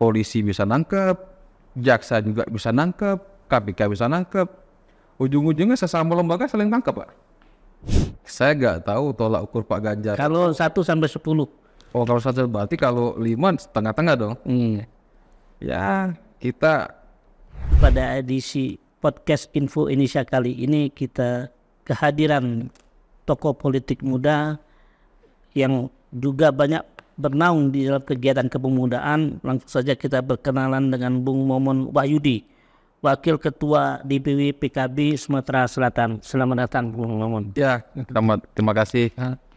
polisi bisa nangkep, jaksa juga bisa nangkep, KPK bisa nangkep. Ujung-ujungnya sesama lembaga saling tangkap, Pak. Saya nggak tahu tolak ukur Pak Ganjar. Kalau 1 sampai 10. Oh, kalau 1 berarti kalau 5 tengah-tengah dong. Ya, kita Pada edisi podcast Info Indonesia kali ini kita kehadiran tokoh politik muda yang juga banyak bernaung di dalam kegiatan kepemudaan. Langsung saja kita berkenalan dengan Bung Momon Wahyudi, Wakil Ketua DPW PKB Sumatera Selatan. Selamat datang Bung Momon. ya, terima kasih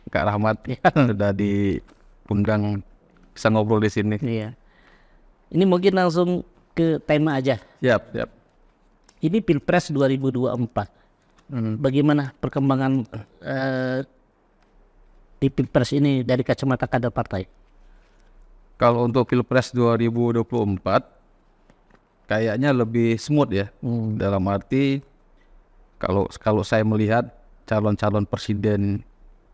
Kak Rahmat sudah diundang bisa ngobrol di sini. Iya. Ini mungkin langsung ke tema aja. Siap. Ini Pilpres 2024. Bagaimana perkembangan di Pilpres ini dari kacamata kader partai? Kalau untuk Pilpres 2024 kayaknya lebih smooth ya. Dalam arti kalau saya melihat calon-calon presiden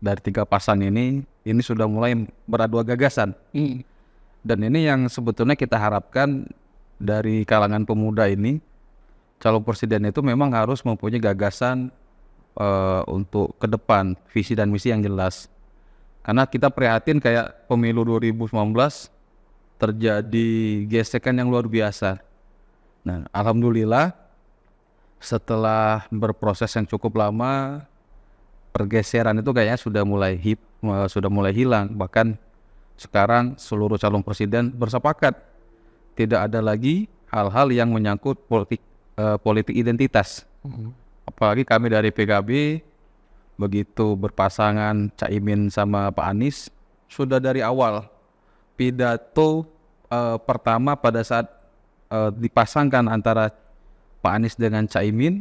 dari 3 pasang ini sudah mulai beradu gagasan. Dan ini yang sebetulnya kita harapkan dari kalangan pemuda ini, calon presiden itu memang harus mempunyai gagasan untuk ke depan, visi dan misi yang jelas. Karena kita prihatin kayak pemilu 2019 terjadi gesekan yang luar biasa. Nah, alhamdulillah setelah berproses yang cukup lama, pergeseran itu kayaknya sudah mulai hilang. Bahkan sekarang seluruh calon presiden bersepakat tidak ada lagi hal-hal yang menyangkut politik identitas. Apalagi kami dari PKB begitu berpasangan Caimin sama Pak Anies, sudah dari awal pidato pertama pada saat dipasangkan antara Pak Anies dengan Caimin,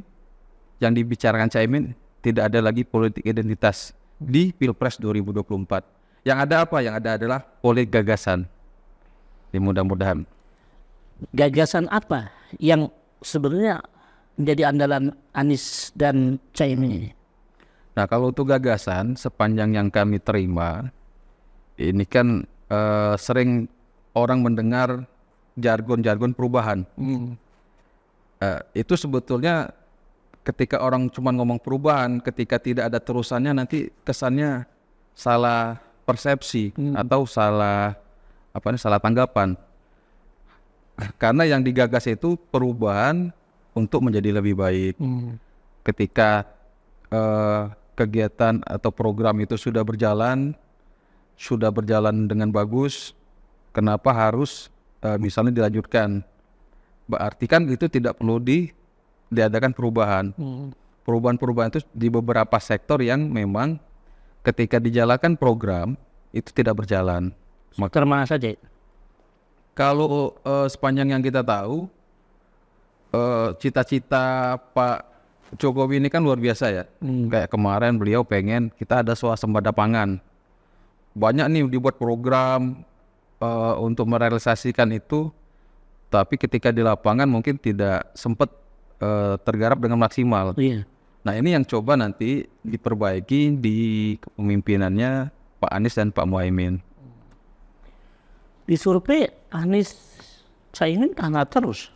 yang dibicarakan Caimin tidak ada lagi politik identitas di Pilpres 2024. Yang ada apa? Yang ada adalah politik gagasan. Mudah-mudahan. Gagasan apa yang sebenarnya menjadi andalan Anies dan Caimin ini? Nah, kalau untuk gagasan, sepanjang yang kami terima, ini kan sering orang mendengar jargon-jargon perubahan. Itu sebetulnya ketika orang cuma ngomong perubahan, ketika tidak ada terusannya nanti kesannya salah persepsi atau salah tanggapan. Karena yang digagas itu perubahan untuk menjadi lebih baik. Ketika kegiatan atau program itu sudah berjalan dengan bagus, kenapa harus misalnya dilanjutkan? Berarti kan itu tidak perlu diadakan perubahan. Perubahan-perubahan itu di beberapa sektor yang memang ketika dijalankan program itu tidak berjalan. Sektor mana saja? Kalau sepanjang yang kita tahu, cita-cita Pak Jokowi ini kan luar biasa ya. Kayak kemarin beliau pengen kita ada swasembada pangan. Banyak nih dibuat program untuk merealisasikan itu, tapi ketika di lapangan mungkin tidak sempat tergarap dengan maksimal. Nah, ini yang coba nanti diperbaiki di kepemimpinannya Pak Anies dan Pak Muhaimin. Di survei Anies Caimin kalah terus.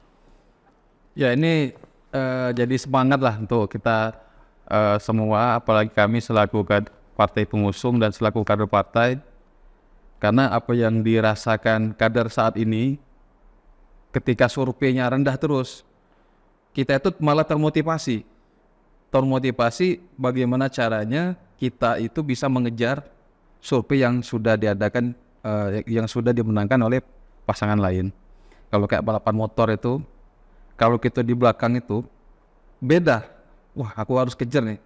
Ya, ini jadi semangat lah untuk kita semua, apalagi kami selaku partai pengusung dan selaku kader partai. Karena apa yang dirasakan kader saat ini, ketika surveinya rendah terus, kita itu malah termotivasi bagaimana caranya kita itu bisa mengejar survei yang sudah diadakan, yang sudah dimenangkan oleh pasangan lain. Kalau kayak balapan motor itu, kalau kita di belakang itu beda, wah aku harus kejar nih,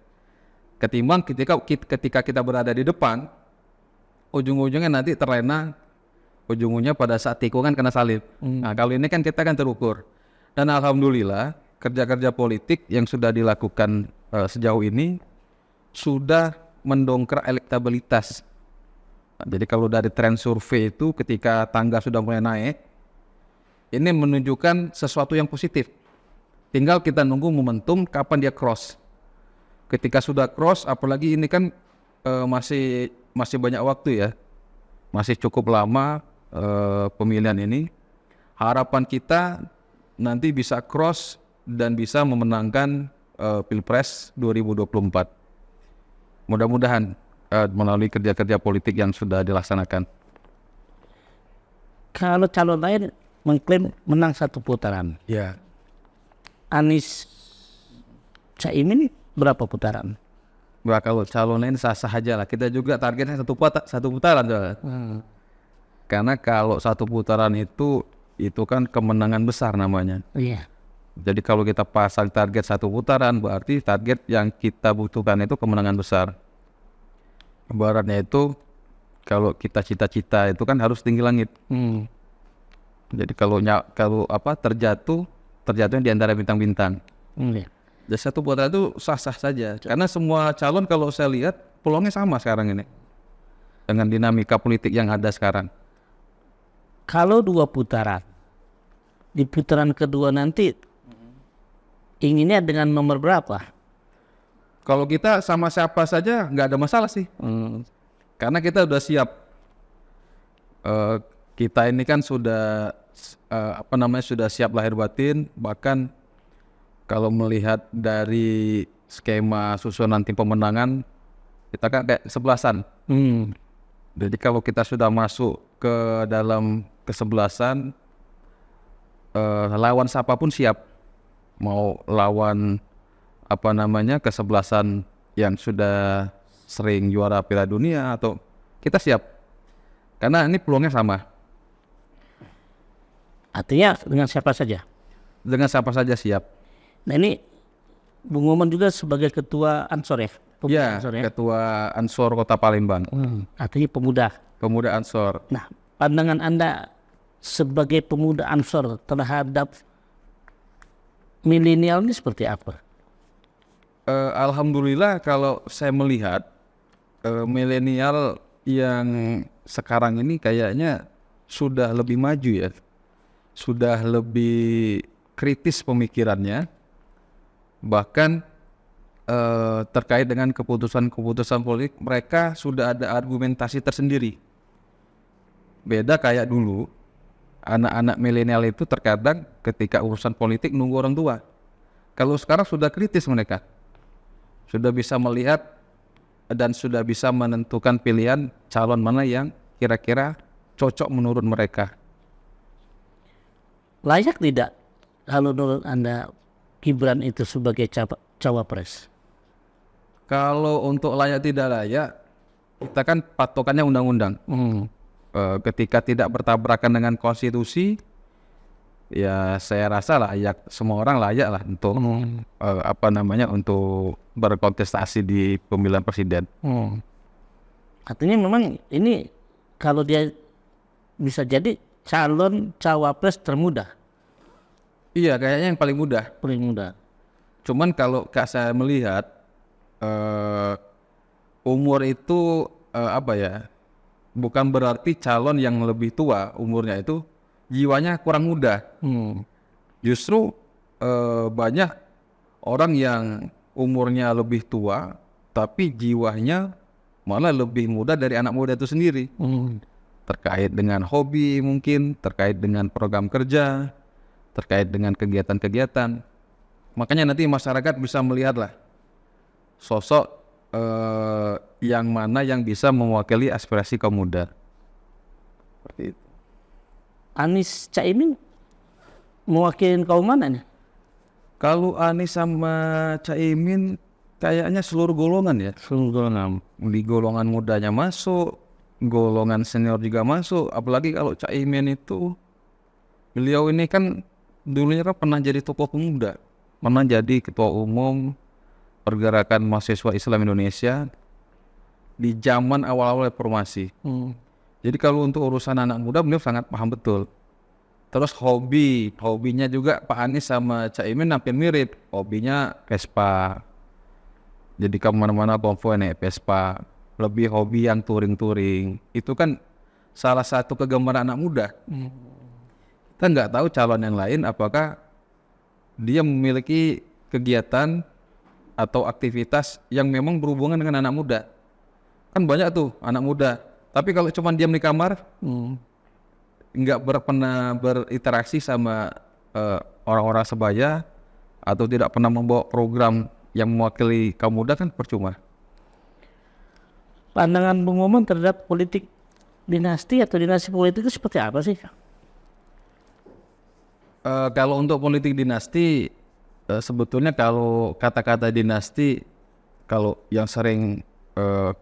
ketimbang ketika kita berada di depan, ujung-ujungnya nanti terlena, ujung-ujungnya pada saat tikungan kena salib. Nah, kalau ini kan kita kan terukur, dan alhamdulillah kerja-kerja politik yang sudah dilakukan sejauh ini sudah mendongkrak elektabilitas. Nah, jadi kalau dari tren survei itu ketika tangga sudah mulai naik, ini menunjukkan sesuatu yang positif. Tinggal kita nunggu momentum kapan dia cross. Ketika sudah cross, apalagi ini kan masih banyak waktu ya, masih cukup lama pemilihan ini. harapan kita nanti bisa cross dan bisa memenangkan Pilpres 2024. Mudah-mudahan melalui kerja-kerja politik yang sudah dilaksanakan. Kalau calon lain mengklaim menang 1 putaran, Ya. Anies Caimin berapa putaran? Bah, kalau calon lain sah-sah aja lah. Kita juga targetnya 1 putaran. Karena kalau 1 putaran itu kan kemenangan besar namanya. Iya. Jadi kalau kita pasang target 1 putaran, berarti target yang kita butuhkan itu kemenangan besar. Ibaratnya itu kalau kita cita-cita itu kan harus tinggi langit. Jadi kalau terjatuhnya di antara bintang-bintang. Iya. Jadi 1 putaran itu sah-sah saja. Karena semua calon kalau saya lihat peluangnya sama sekarang ini. Dengan dinamika politik yang ada sekarang. Kalau 2 putaran, di putaran kedua nanti inginnya dengan nomor berapa? Kalau kita sama siapa saja nggak ada masalah sih. Karena kita udah siap. Kita ini kan sudah sudah siap lahir batin. Bahkan kalau melihat dari skema susunan tim pemenangan, kita kan kayak 11-an. Jadi kalau kita sudah masuk ke dalam ke-11-an, lawan siapapun siap. Mau lawan ke-11-an yang sudah sering juara Piala Dunia atau kita siap. Karena ini peluangnya sama. Artinya dengan siapa saja? Dengan siapa saja siap. Nah ini Bung Maman juga sebagai ketua Ansor ya? Ya, ketua Ansor Kota Palembang. Artinya pemuda. Pemuda Ansor. Nah, pandangan Anda sebagai pemuda Ansor terhadap milenial ini seperti apa? Alhamdulillah kalau saya melihat milenial yang sekarang ini kayaknya sudah lebih maju ya. Sudah lebih kritis pemikirannya. Bahkan terkait dengan keputusan-keputusan politik mereka sudah ada argumentasi tersendiri. Beda kayak dulu, anak-anak milenial itu terkadang ketika urusan politik nunggu orang tua. Kalau sekarang sudah kritis mereka. Sudah bisa melihat dan sudah bisa menentukan pilihan calon mana yang kira-kira cocok menurut mereka. Layak tidak kalau menurut Anda Gibran itu sebagai cawapres? Kalau untuk layak tidak layak, kita kan patokannya undang-undang. Ketika tidak bertabrakan dengan konstitusi, ya saya rasa layak, semua orang layak lah untuk untuk berkontestasi di pemilihan presiden. Artinya memang ini kalau dia bisa jadi calon cawapres termuda. Iya, kayaknya yang paling mudah. Paling muda. Cuman kalau saya melihat umur itu bukan berarti calon yang lebih tua umurnya itu jiwanya kurang muda. Justru banyak orang yang umurnya lebih tua tapi jiwanya malah lebih muda dari anak muda itu sendiri. Terkait dengan hobi mungkin, terkait dengan program kerja, terkait dengan kegiatan-kegiatan. Makanya nanti masyarakat bisa melihatlah sosok yang mana yang bisa mewakili aspirasi kaum muda. Seperti itu. Anies Caimin mewakili kaum mana nih? Kalau Anies sama Caimin kayaknya seluruh golongan ya. Seluruh golongan. Di golongan mudanya masuk, golongan senior juga masuk. Apalagi kalau Caimin itu, beliau ini kan dulunya kan pernah jadi tokoh pemuda, pernah jadi ketua umum Pergerakan Mahasiswa Islam Indonesia di zaman awal-awal reformasi. Jadi kalau untuk urusan anak muda beliau sangat paham betul. Terus hobinya juga Pak Anies sama Caimin hampir mirip. Hobinya Vespa. Jadi kemana-mana konvoy naik Vespa. Lebih hobi yang touring-touring. Itu kan salah satu kegemaran anak muda. Kita nggak tahu calon yang lain apakah dia memiliki kegiatan atau aktivitas yang memang berhubungan dengan anak muda. Kan banyak tuh anak muda. Tapi kalau cuma diam di kamar, nggak pernah berinteraksi sama orang-orang sebaya atau tidak pernah membawa program yang mewakili kaum muda kan percuma. Pandangan Bung Momon terhadap politik dinasti atau dinasti politik itu seperti apa sih? Kalau untuk politik dinasti, sebetulnya kalau kata-kata dinasti, kalau yang sering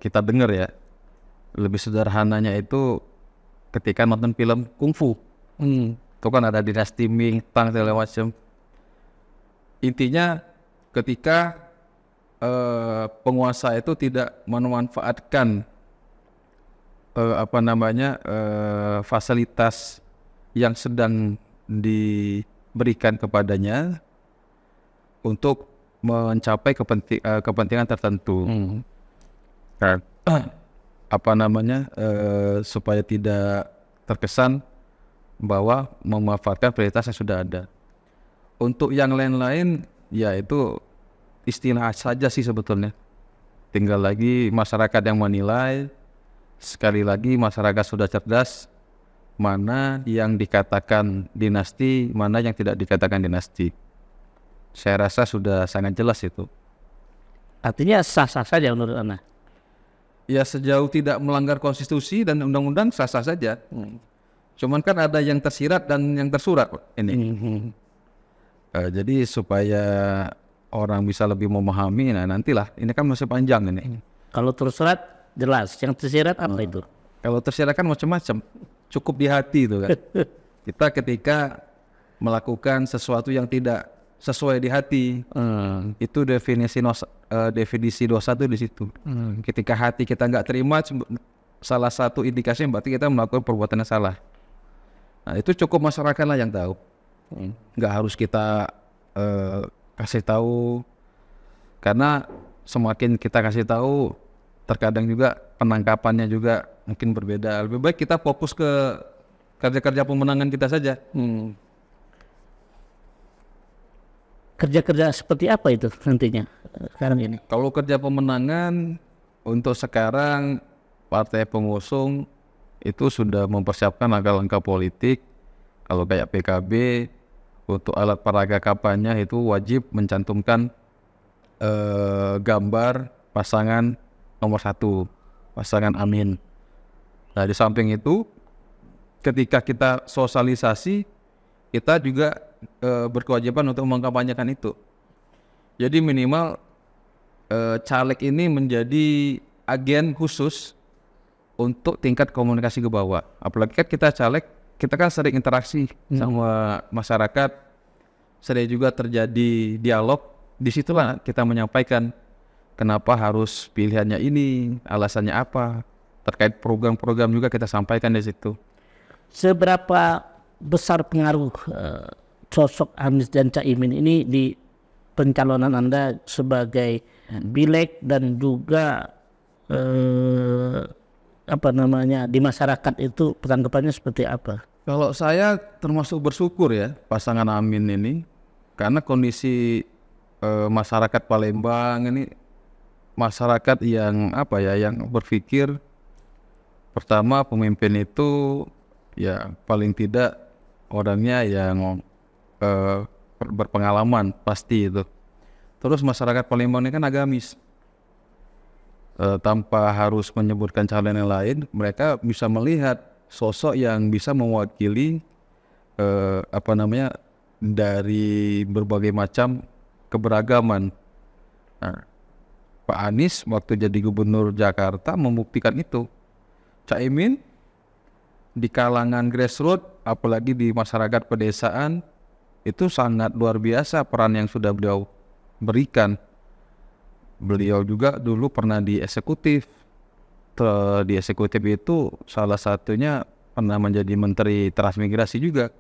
kita dengar ya, lebih sederhananya itu ketika nonton film kungfu. Itu kan ada dinasti Ming, Tang, segala macam. Intinya ketika penguasa itu tidak memanfaatkan fasilitas yang sedang diberikan kepadanya untuk mencapai kepentingan tertentu. Supaya tidak terkesan bahwa memanfaatkan prioritas yang sudah ada. Untuk yang lain-lain ya itu istilah saja sih sebetulnya. Tinggal lagi masyarakat yang menilai. Sekali lagi masyarakat sudah cerdas, mana yang dikatakan dinasti, mana yang tidak dikatakan dinasti. Saya rasa sudah sangat jelas itu. Artinya sah-sah saja menurut Anda? Ya sejauh tidak melanggar konstitusi dan undang-undang sah-sah saja. Cuman kan ada yang tersirat dan yang tersurat ini. Jadi supaya orang bisa lebih memahami, nah nantilah, ini kan masih panjang ini. Kalau tersurat jelas, yang tersirat apa itu? Kalau tersirat kan macam-macam, cukup di hati itu kan. Kita ketika melakukan sesuatu yang tidak sesuai di hati, itu definisi dosa itu di situ. Ketika hati kita nggak terima, salah satu indikasinya berarti kita melakukan perbuatan yang salah. Nah itu cukup masyarakat lah yang tahu. Nggak harus kita kasih tahu, karena semakin kita kasih tahu, terkadang juga penangkapannya juga mungkin berbeda. Lebih baik kita fokus ke kerja-kerja pemenangan kita saja. Kerja-kerja seperti apa itu nantinya sekarang ini? Kalau kerja pemenangan untuk sekarang, partai pengusung itu sudah mempersiapkan langkah-langkah politik. Kalau kayak PKB, untuk alat peraga kampanye itu wajib mencantumkan gambar pasangan nomor 1, pasangan Amin. Nah di samping itu, ketika kita sosialisasi, kita juga berkewajiban untuk mengkampanyekan itu. Jadi minimal caleg ini menjadi agen khusus untuk tingkat komunikasi ke bawah. Apalagi kan kita caleg, kita kan sering interaksi sama masyarakat, sering juga terjadi dialog. Disitulah kita menyampaikan kenapa harus pilihannya ini, alasannya apa, terkait program-program juga kita sampaikan di situ. Seberapa besar pengaruh sosok Anies dan Caimin ini di pencalonan Anda sebagai Pileg dan juga di masyarakat itu tanggapannya seperti apa? Kalau saya termasuk bersyukur ya pasangan Amin ini, karena kondisi masyarakat Palembang ini masyarakat yang yang berpikir pertama pemimpin itu ya paling tidak orangnya yang berpengalaman pasti itu. Terus masyarakat Palembang ini kan agamis. Tanpa harus menyebutkan calon yang lain, mereka bisa melihat sosok yang bisa mewakili dari berbagai macam keberagaman. Nah, Pak Anies waktu jadi gubernur Jakarta membuktikan itu. Caimin di kalangan grassroots, apalagi di masyarakat pedesaan, itu sangat luar biasa peran yang sudah beliau berikan. Beliau juga dulu pernah di eksekutif. Di eksekutif itu salah satunya pernah menjadi menteri transmigrasi juga.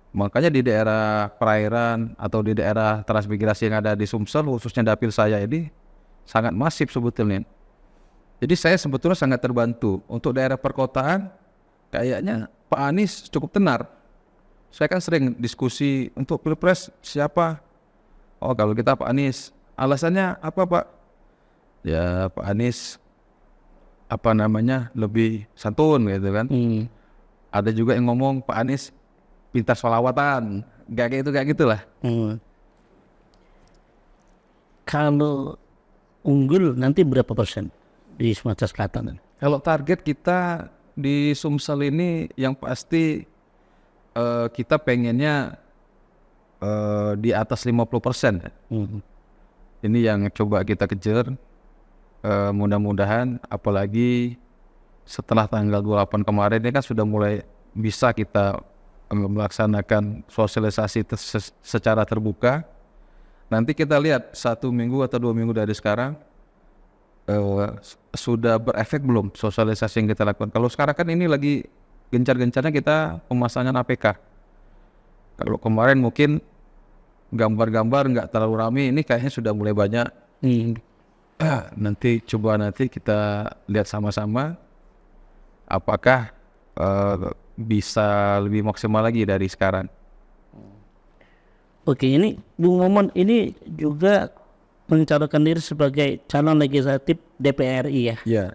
Makanya di daerah perairan atau di daerah transmigrasi yang ada di Sumsel, khususnya dapil saya ini sangat masif sebetulnya. Jadi saya sebetulnya sangat terbantu. Untuk daerah perkotaan kayaknya Pak Anies cukup tenar. Saya kan sering diskusi untuk Pilpres siapa. Oh kalau kita Pak Anies. Alasannya apa Pak? Ya Pak Anies lebih santun gitu kan. Ada juga yang ngomong Pak Anies pintar sholawatan, kayak gitulah. Kalau unggul nanti berapa persen di Sumatera Selatan? Kalau target kita di Sumsel ini yang pasti kita pengennya di atas 50%. Ini yang coba kita kejar. Mudah-mudahan apalagi setelah tanggal 28 kemarin ini kan sudah mulai bisa kita melaksanakan sosialisasi secara terbuka. Nanti kita lihat 1 minggu atau 2 minggu dari sekarang sudah berefek belum sosialisasi yang kita lakukan. Kalau sekarang kan ini lagi gencar-gencarnya kita pemasangan APK. Kalau kemarin mungkin gambar-gambar nggak terlalu ramai, ini kayaknya sudah mulai banyak. Nanti kita lihat sama-sama apakah bisa lebih maksimal lagi dari sekarang. Oke, ini Bung Momon ini juga mencalonkan diri sebagai calon legislatif DPR RI ya. Iya.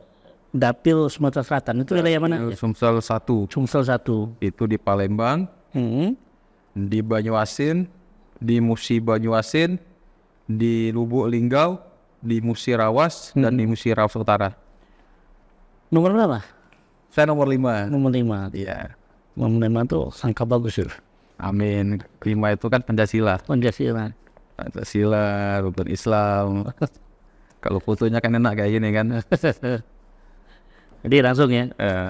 Dapil Sumatera Selatan itu wilayah mana? Sumsel 1 Sumsel 1. itu di Palembang, di Banyuasin, di Musi Banyuasin, di Lubuk Linggau, di Musi Rawas, dan di Musi Rawas Utara. Nomor berapa? Saya nomor 5. Nomor 5. Iya. Nomor 5 tuh sangka bagus ya. Amin. 5 itu kan Pancasila. Pancasila. Pancasila, rukun Islam. Kalau fotonya kan enak kayak gini kan. Jadi langsung ya. Eh,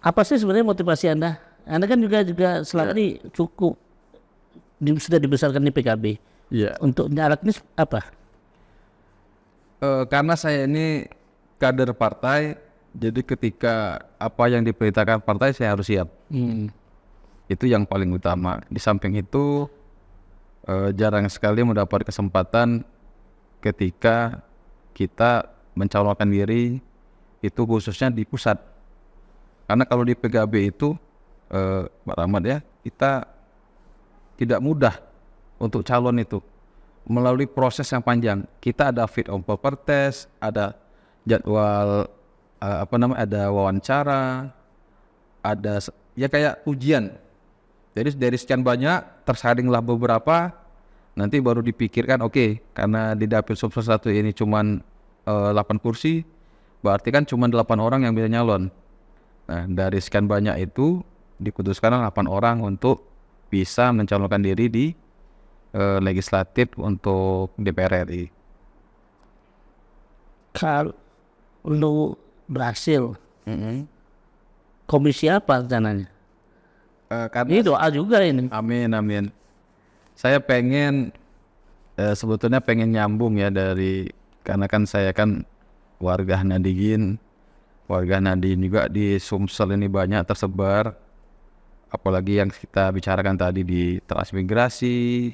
Apa sih sebenarnya motivasi Anda? Anda kan juga selama ini cukup sudah dibesarkan di PKB. Iya. Untuk nyalek ini apa? Karena saya ini kader partai, jadi ketika apa yang diperintahkan partai saya harus siap. Itu yang paling utama. Di samping itu jarang sekali mendapat kesempatan ketika kita mencalonkan diri itu khususnya di pusat. Karena kalau di PKB itu Pak Rahmat ya, kita tidak mudah untuk calon itu melalui proses yang panjang. Kita ada fit and proper test, ada jadwal ada wawancara, ada ya kayak ujian. Jadi dari sekian banyak tersaringlah beberapa, nanti baru dipikirkan oke, karena di Dapil Sumsel 1 ini cuman 8 kursi, berarti kan cuma 8 orang yang bisa nyalon. Nah, dari sekian banyak itu diputuskan 8 orang untuk bisa mencalonkan diri di legislatif untuk DPR RI. Kalau lu berhasil, komisi apa rencananya? Karena Ini doa juga ini. Amin. Saya pengen sebetulnya pengen nyambung ya karena kan saya kan warga Nadiyin juga di Sumsel ini banyak tersebar, apalagi yang kita bicarakan tadi di transmigrasi,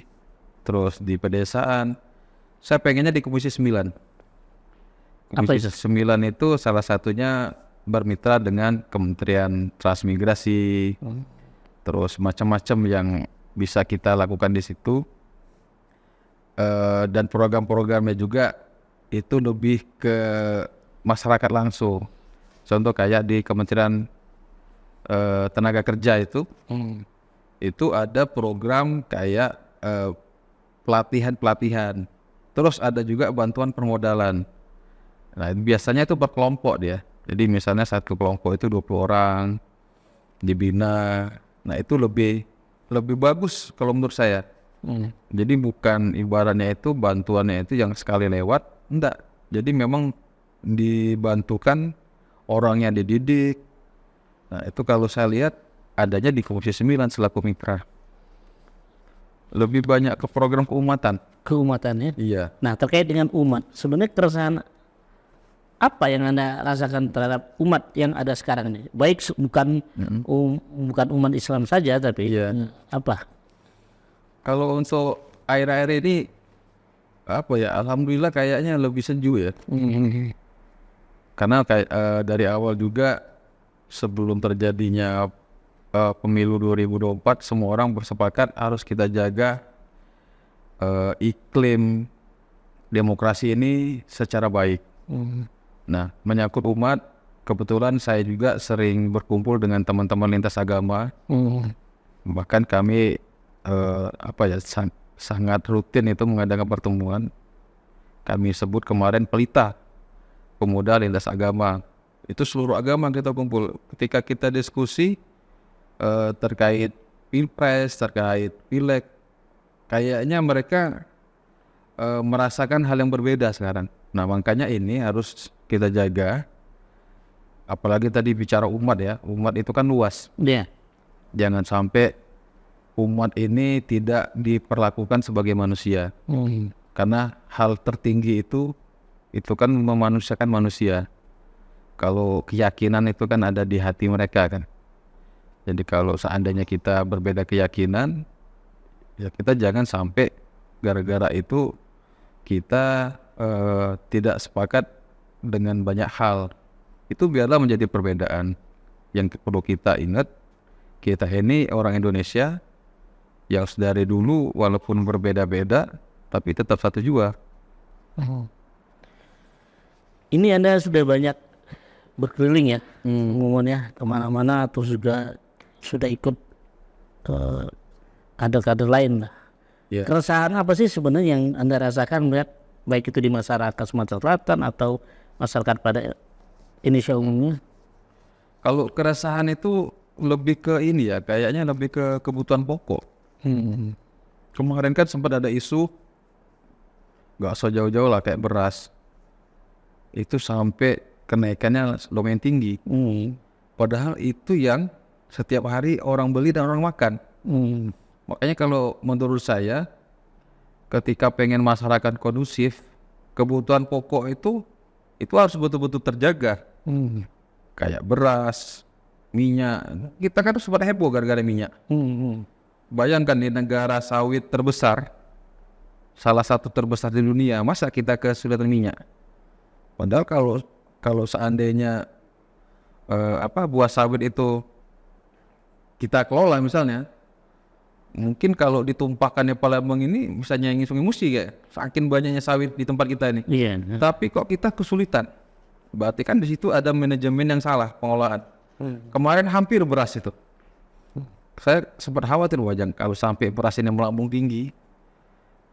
terus di pedesaan. Saya pengennya di Komisi 9. Komisi 9 itu salah satunya bermitra dengan Kementerian Transmigrasi, terus macam-macam yang bisa kita lakukan di situ, dan program-programnya juga itu lebih ke masyarakat langsung. Contoh kayak di Kementerian Tenaga Kerja itu ada program kayak pelatihan, terus ada juga bantuan permodalan. Nah biasanya itu berkelompok dia, jadi misalnya satu kelompok itu 20 orang dibina. Nah itu lebih bagus kalau menurut saya. Jadi bukan ibaratnya itu bantuannya itu yang sekali lewat, enggak. Jadi memang dibantukan orang yang dididik. Nah itu kalau saya lihat adanya di Komisi 9 selaku mitra. Lebih banyak ke program keumatan. Keumatannya. Iya. Nah terkait dengan umat, sebenarnya keresahan apa yang Anda rasakan terhadap umat yang ada sekarang ini? Baik bukan umat Islam saja, tapi apa? Kalau untuk air-air ini alhamdulillah kayaknya lebih sejuk ya. Karena kayak dari awal juga sebelum terjadinya pemilu 2024 semua orang bersepakat harus kita jaga iklim demokrasi ini secara baik. Nah, menyangkut umat kebetulan saya juga sering berkumpul dengan teman-teman lintas agama. Bahkan kami sangat rutin itu mengadakan pertemuan. Kami sebut kemarin pelita pemuda lintas agama. Itu seluruh agama kita kumpul. Ketika kita diskusi terkait pilpres, terkait pileg, kayaknya mereka merasakan hal yang berbeda sekarang. Nah, makanya ini harus kita jaga. Apalagi tadi bicara umat ya, umat itu kan luas. Yeah. Jangan sampai umat ini tidak diperlakukan sebagai manusia. Karena hal tertinggi itu kan memanusiakan manusia. Kalau keyakinan itu kan ada di hati mereka kan. Jadi kalau seandainya kita berbeda keyakinan, ya kita jangan sampai gara-gara itu kita tidak sepakat dengan banyak hal. Itu biarlah menjadi perbedaan. Yang perlu kita ingat, kita ini orang Indonesia yang dari dulu walaupun berbeda-beda tapi tetap satu jua. Ini Anda sudah banyak berkeliling ya, ngomongnya kemana-mana, atau juga sudah ikut ke kader-kader lain lah. Yeah. Keresahan apa sih sebenarnya yang Anda rasakan melihat baik itu di masyarakat Sumatera Selatan atau masyarakat pada Indonesia umumnya? Kalau keresahan itu lebih ke ini ya, kayaknya lebih ke kebutuhan pokok. Kemarin kan sempat ada isu, gak usah jauh-jauh lah, kayak beras. Itu sampai kenaikannya lumayan tinggi. Padahal itu yang setiap hari orang beli dan orang makan. Makanya kalau menurut saya, ketika pengen masyarakat kondusif, kebutuhan pokok itu harus betul-betul terjaga. Kayak beras, minyak. Kita kan sempat heboh gara-gara minyak. Bayangkan di negara sawit terbesar, salah satu terbesar di dunia, masa kita kesulitan minyak? Padahal kalau seandainya buah sawit itu kita kelola misalnya, mungkin kalau ditumpahkan di Palembang ini bisa nyanyi Sungai Musi kayak saking banyaknya sawit di tempat kita ini. Tapi kok kita kesulitan? Berarti kan di situ ada manajemen yang salah pengolahan. Kemarin hampir beras itu. Saya sempat khawatir kalau sampai beras ini melambung tinggi.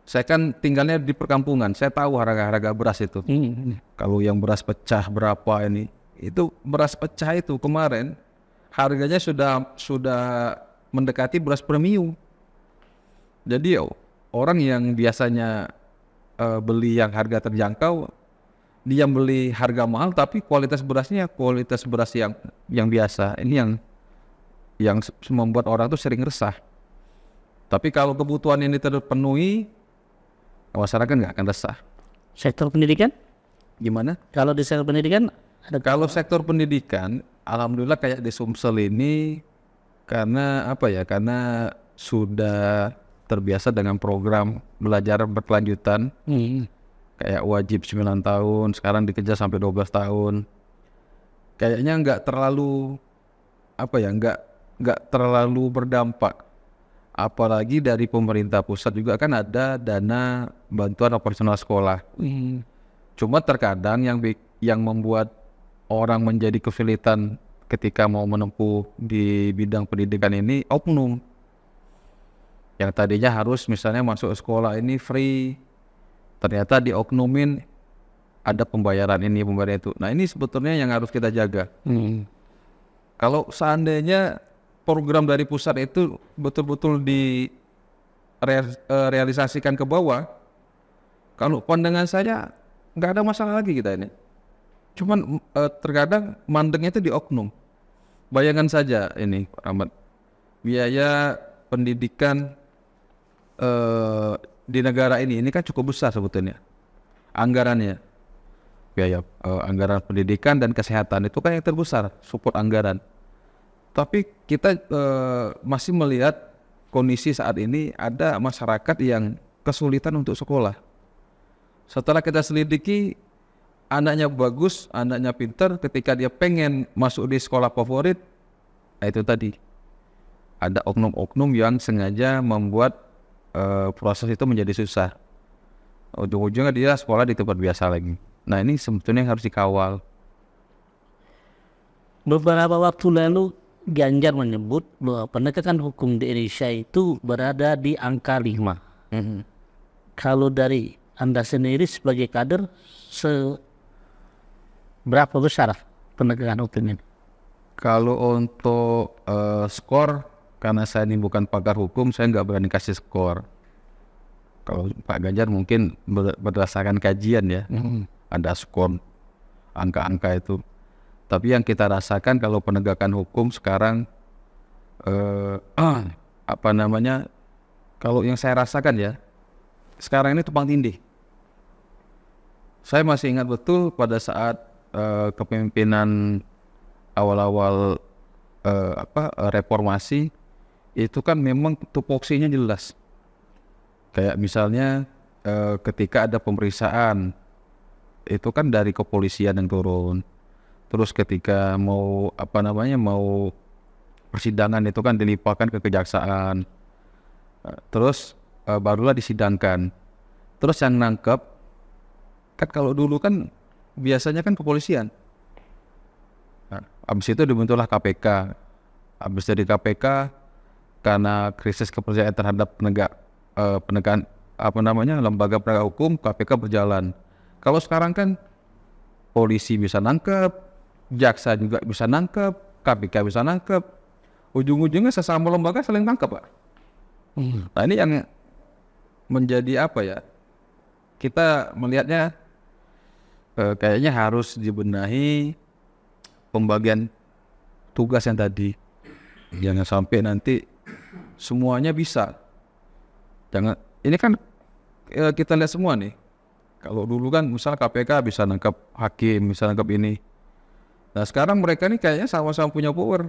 Saya kan tinggalnya di perkampungan, saya tahu harga beras itu. Kalau yang beras pecah berapa ini? Itu beras pecah itu kemarin harganya sudah mendekati beras premium. Jadi orang yang biasanya beli yang harga terjangkau, dia beli harga mahal tapi kualitas berasnya kualitas beras yang biasa. Ini yang membuat orang tuh sering resah. Tapi kalau kebutuhan ini terpenuhi, masyarakat nggak akan resah. Sektor pendidikan? Gimana? Kalau di sektor pendidikan Kalau sektor pendidikan, alhamdulillah kayak di Sumsel ini karena karena sudah terbiasa dengan program belajar berkelanjutan. Kayak wajib 9 tahun, sekarang dikejar sampai 12 tahun. Kayaknya nggak terlalu nggak terlalu berdampak. Apalagi dari pemerintah pusat juga kan ada dana bantuan operasional sekolah. Cuma terkadang yang membuat orang menjadi kesulitan ketika mau menempuh di bidang pendidikan ini oknum. Yang tadinya harus misalnya masuk sekolah ini free, ternyata dioknumin ada pembayaran ini, pembayaran itu. Nah ini sebetulnya yang harus kita jaga. Kalau seandainya program dari pusat itu betul-betul direalisasikan ke bawah, kalau pandangan saya nggak ada masalah lagi kita ini. Cuman terkadang mandeknya itu di oknum. Bayangkan saja ini Pak Ahmad, biaya pendidikan di negara ini kan cukup besar sebetulnya anggarannya. Biaya anggaran pendidikan dan kesehatan itu kan yang terbesar, support anggaran. Tapi kita masih melihat kondisi saat ini ada masyarakat yang kesulitan untuk sekolah. Setelah kita selidiki, anaknya bagus, anaknya pintar, ketika dia pengen masuk di sekolah favorit, itu tadi ada oknum-oknum yang sengaja membuat proses itu menjadi susah. Ujung-ujungnya dia sekolah di tempat biasa lagi. Nah ini sebetulnya yang harus dikawal. Beberapa waktu lalu Ganjar menyebut bahwa penegakan hukum di Indonesia itu berada di angka 5. Kalau dari Anda sendiri sebagai kader, berapa besar penegakan hukum ini? Kalau untuk skor, karena saya ini bukan pakar hukum, saya nggak berani kasih skor. Kalau Pak Ganjar mungkin berdasarkan kajian ya, ada skor, angka-angka itu. Tapi yang kita rasakan kalau penegakan hukum sekarang, kalau yang saya rasakan ya, sekarang ini tumpang tindih. Saya masih ingat betul pada saat kepemimpinan awal-awal reformasi, itu kan memang tupoksinya jelas. Kayak misalnya ketika ada pemeriksaan, itu kan dari kepolisian yang turun. Terus ketika mau persidangan itu kan dilimpahkan ke kejaksaan. Terus barulah disidangkan. Terus yang nangkep, kan kalau dulu kan biasanya kan kepolisian. Habis itu dibentuklah KPK. Habis dari KPK, karena krisis kepercayaan terhadap penegakan lembaga penegak hukum, KPK berjalan. Kalau sekarang kan polisi bisa nangkep, jaksa juga bisa nangkep, KPK bisa nangkep, ujung-ujungnya sesama lembaga saling tangkap, Pak. Nah ini yang menjadi apa ya? Kita melihatnya kayaknya harus dibenahi pembagian tugas yang tadi. Jangan sampai nanti semuanya bisa. Ini kan kita lihat semua nih. Kalau dulu kan misal KPK bisa nangkap hakim, bisa nangkap ini. Nah sekarang mereka ini kayaknya sama-sama punya power.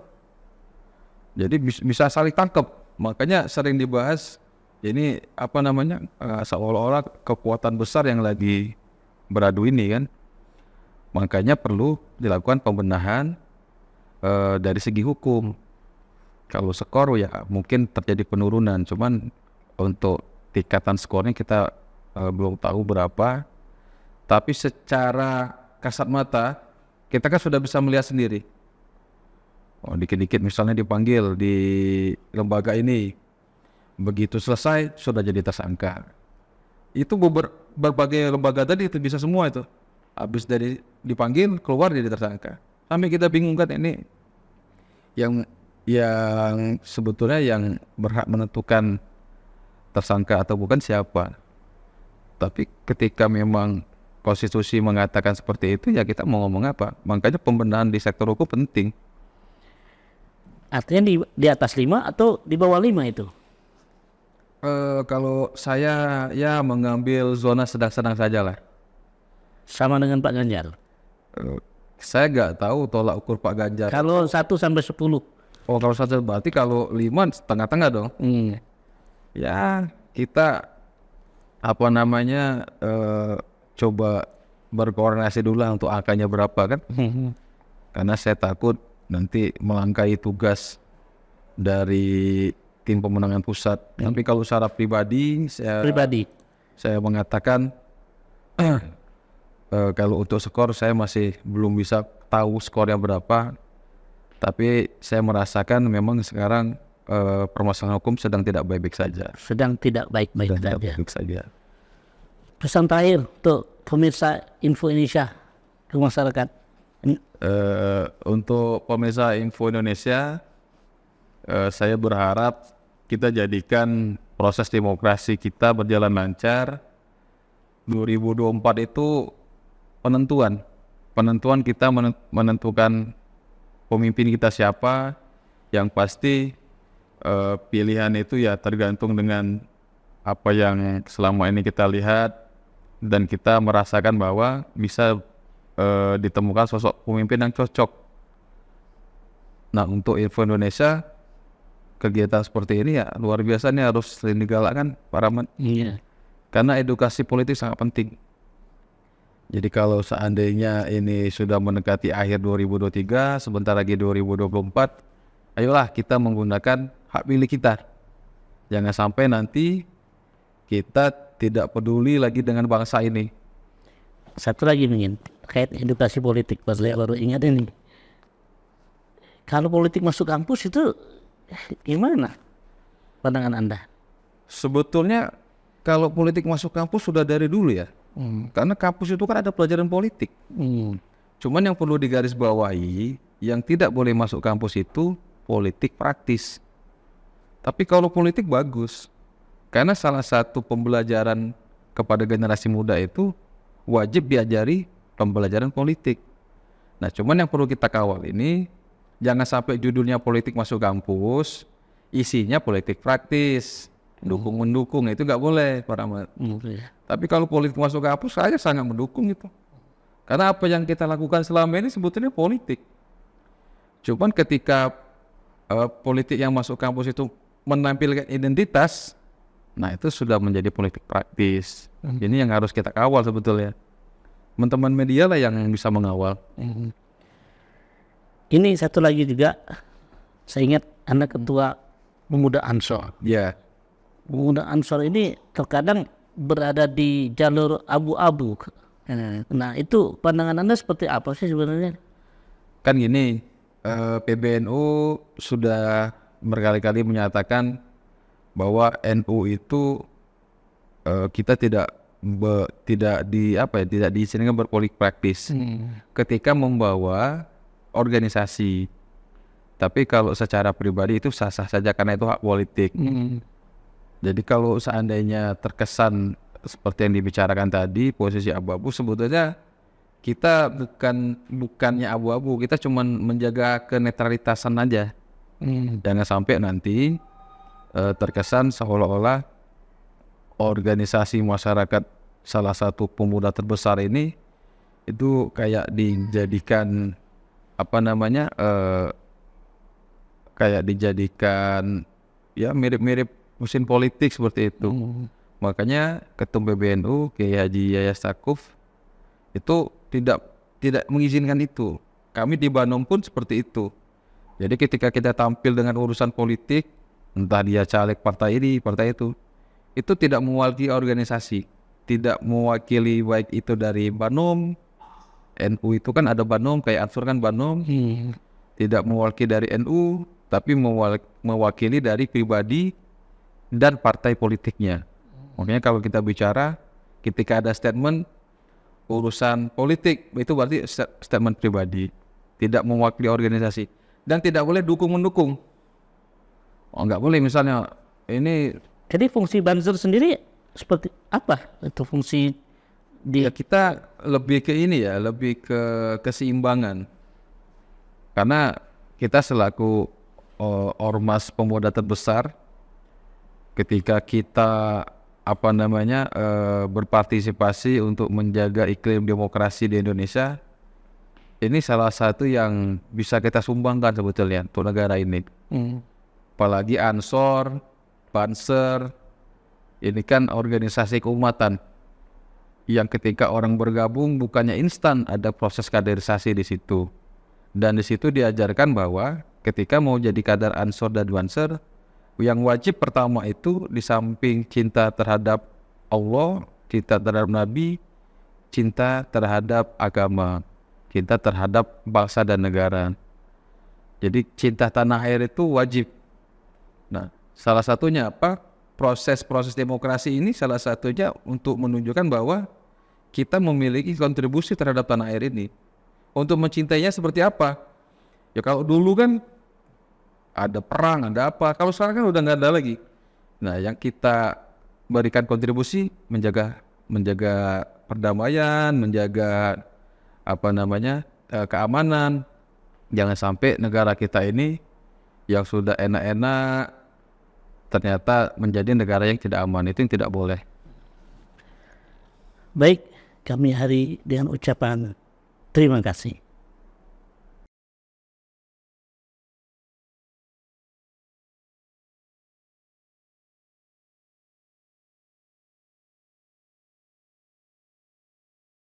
Jadi bisa saling tangkap. Makanya sering dibahas ini seolah-olah kekuatan besar yang lagi beradu ini kan. Makanya perlu dilakukan pembenahan dari segi hukum. Kalau skor ya mungkin terjadi penurunan, cuman untuk tingkatan skornya kita belum tahu berapa. Tapi secara kasat mata kita kan sudah bisa melihat sendiri. Oh, dikit-dikit misalnya dipanggil di lembaga ini, begitu selesai sudah jadi tersangka. Itu berbagai lembaga tadi itu bisa semua itu. Habis dari dipanggil keluar jadi tersangka. Sampai kita bingung kan ini yang sebetulnya yang berhak menentukan tersangka atau bukan siapa. Tapi ketika memang konstitusi mengatakan seperti itu, ya kita mau ngomong apa? Makanya pembenahan di sektor hukum penting. Artinya di atas 5 atau di bawah 5 itu? Kalau saya ya mengambil zona sedang-sedang saja lah. Sama dengan Pak Ganjar? Saya nggak tahu tolak ukur Pak Ganjar. Kalau 1 sampai 10? Oh kalau 1 berarti kalau 5 tengah-tengah dong. Ya kita coba berkoordinasi dulu lah untuk angkanya berapa kan. Karena saya takut nanti melangkahi tugas dari tim pemenangan pusat. Tapi kalau secara pribadi saya mengatakan kalau untuk skor saya masih belum bisa tahu skornya berapa. Tapi saya merasakan memang sekarang permasalahan hukum sedang tidak baik-baik saja. Sedang tidak baik-baik saja. Pesan terakhir untuk pemirsa Info Indonesia ke masyarakat. Untuk pemirsa Info Indonesia, saya berharap kita jadikan proses demokrasi kita berjalan lancar. 2024 itu penentuan kita menentukan pemimpin kita siapa. Yang pasti pilihan itu ya tergantung dengan apa yang selama ini kita lihat dan kita merasakan bahwa bisa ditemukan sosok pemimpin yang cocok. Nah untuk Info Indonesia kegiatan seperti ini ya luar biasa nih harus sering digalakkan Pak Rahmat. Iya. Karena edukasi politik sangat penting. Jadi kalau seandainya ini sudah mendekati akhir 2023, sebentar lagi 2024, ayolah kita menggunakan hak pilih kita. Jangan sampai nanti kita tidak peduli lagi dengan bangsa ini. Satu lagi mungkin terkait edukasi politik, Pak, saya baru ingat ini. Kalau politik masuk kampus itu gimana pandangan Anda? Sebetulnya kalau politik masuk kampus sudah dari dulu ya. Karena kampus itu kan ada pelajaran politik. Cuman yang perlu digarisbawahi, yang tidak boleh masuk kampus itu politik praktis. Tapi kalau politik bagus. Karena salah satu pembelajaran kepada generasi muda itu wajib diajari pembelajaran politik. Nah, cuman yang perlu kita kawal ini jangan sampai judulnya politik masuk kampus, isinya politik praktis, mendukung itu nggak boleh, Pak Rahmat. Tapi kalau politik masuk kampus, saya sangat mendukung itu. Karena apa yang kita lakukan selama ini sebetulnya politik. Cuman ketika politik yang masuk kampus itu menampilkan identitas, nah itu sudah menjadi politik praktis. Ini yang harus kita kawal sebetulnya. Teman-teman media lah yang bisa mengawal. Ini satu lagi juga, saya ingat Anda ketua Pemuda Ansor. Ya. Pemuda Ansor ini terkadang berada di jalur abu-abu. Nah itu pandangan Anda seperti apa sih sebenarnya? Kan gini, PBNU sudah berkali-kali menyatakan bahwa NU itu kita tidak diizinkan berpolitik praktis ketika membawa organisasi. Tapi kalau secara pribadi itu sah-sah saja karena itu hak politik. Jadi kalau seandainya terkesan seperti yang dibicarakan tadi posisi abu-abu, sebetulnya kita bukannya abu-abu, kita cuma menjaga kenetralitasan aja. Jangan sampai nanti terkesan seolah-olah organisasi masyarakat salah satu pemuda terbesar ini itu kayak dijadikan kayak dijadikan ya mirip-mirip mesin politik seperti itu. Makanya Ketum PBNU Kiai Haji Yahya Stakuf itu tidak mengizinkan itu. Kami di Banom pun seperti itu. Jadi ketika kita tampil dengan urusan politik, entah dia caleg partai ini, partai itu tidak mewakili organisasi, tidak mewakili baik itu dari Banom, NU itu kan ada Banom, kayak Ansor kan Banom, tidak mewakili dari NU, tapi mewakili dari pribadi dan partai politiknya. Makanya kalau kita bicara, ketika ada statement urusan politik, itu berarti statement pribadi, tidak mewakili organisasi, dan tidak boleh dukung-mendukung. Nggak boleh misalnya ini. Jadi fungsi Banser sendiri seperti apa? Itu fungsi Ya kita lebih ke ini ya, lebih ke keseimbangan. Karena kita selaku ormas pemuda terbesar, ketika kita berpartisipasi untuk menjaga iklim demokrasi di Indonesia, ini salah satu yang bisa kita sumbangkan sebetulnya untuk negara ini. Apalagi Ansor, Banser, ini kan organisasi keumatan yang ketika orang bergabung bukannya instan, ada proses kaderisasi di situ. Dan di situ diajarkan bahwa ketika mau jadi kader Ansor dan Banser, yang wajib pertama itu di samping cinta terhadap Allah, cinta terhadap Nabi, cinta terhadap agama, cinta terhadap bangsa dan negara. Jadi cinta tanah air itu wajib. Nah, salah satunya apa? Proses demokrasi ini salah satunya untuk menunjukkan bahwa kita memiliki kontribusi terhadap tanah air ini. Untuk mencintainya seperti apa? Ya kalau dulu kan ada perang, ada apa. Kalau sekarang kan udah nggak ada lagi. Nah, yang kita berikan kontribusi menjaga perdamaian, menjaga keamanan. Jangan sampai negara kita ini yang sudah enak-enak ternyata menjadi negara yang tidak aman. Itu yang tidak boleh. Baik, kami hari dengan ucapan terima kasih.